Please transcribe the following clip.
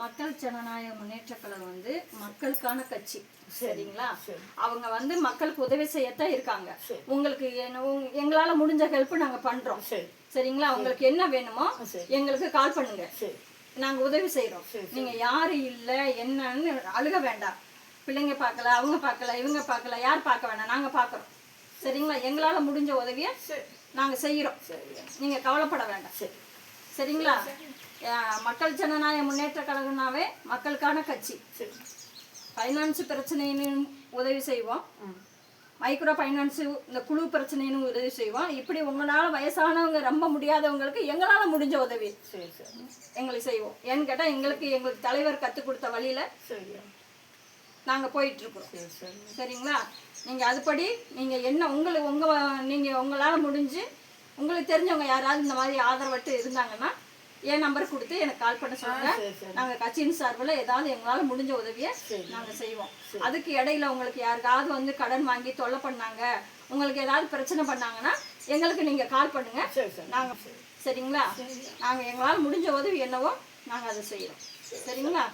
மக்கள் ஜனநாயக முன்னேற்ற கழகம் வந்து மக்களுக்கான கட்சி. சரிங்களா? அவங்க வந்து மக்களுக்கு உதவி செய்யத்தான் இருக்காங்க. உங்களுக்கு எங்களால முடிஞ்ச ஹெல்ப் நாங்க பண்றோம். சரிங்களா? உங்களுக்கு என்ன வேணுமோ எங்களுக்கு கால் பண்ணுங்க, நாங்க உதவி செய்யறோம். நீங்க யாரு இல்ல என்னன்னு அழுக வேண்டாம். பிள்ளைங்க பார்க்கல, அவங்க பார்க்கல, இவங்க பார்க்கல, யார் பார்க்க வேண்டாம், நாங்க பார்க்கறோம். சரிங்களா? எங்களால முடிஞ்ச உதவியை நாங்க செய்யறோம். நீங்க கவலைப்பட வேண்டாம். சரிங்களா? மக்கள் ஜனநாயக முன்னேற்ற கழகம்னாவே மக்களுக்கான கட்சி. ஃபைனான்ஸ் பிரச்சனைன்னு உதவி செய்வோம், மைக்ரோ ஃபைனான்ஸ் இந்த குழு பிரச்சனைன்னு உதவி செய்வோம். இப்படி உங்களால் வயசானவங்க ரொம்ப முடியாதவங்களுக்கு எங்களால் முடிஞ்ச உதவி எங்களுக்கு செய்வோம். ஏன்னு கேட்டால் எங்களுக்கு தலைவர் கற்றுக் கொடுத்த வழியில் நாங்கள் போயிட்டுருக்குறோம். சரிங்களா? நீங்கள் அதுபடி நீங்கள் என்ன நீங்கள் உங்களால் முடிஞ்சு உங்களுக்கு தெரிஞ்சவங்க யாராவது இந்த மாதிரி ஆதரவட்டு இருந்தாங்கன்னா என் நம்பர் கொடுத்து எனக்கு கால் பண்ண சொல்லுங்க. நாங்கள் கட்சியின் சார்பில் ஏதாவது எங்களால் முடிஞ்ச உதவியை நாங்கள் செய்வோம். அதுக்கு இடையில உங்களுக்கு யாருக்காவது வந்து கடன் வாங்கி தொல்லை பண்ணாங்க, உங்களுக்கு ஏதாவது பிரச்சனை பண்ணாங்கன்னா எங்களுக்கு நீங்கள் கால் பண்ணுங்க. நாங்கள் சரிங்களா? நாங்கள் எங்களால் முடிஞ்ச உதவி என்னவோ நாங்கள் அதை செய்கிறோம். சரிங்களா?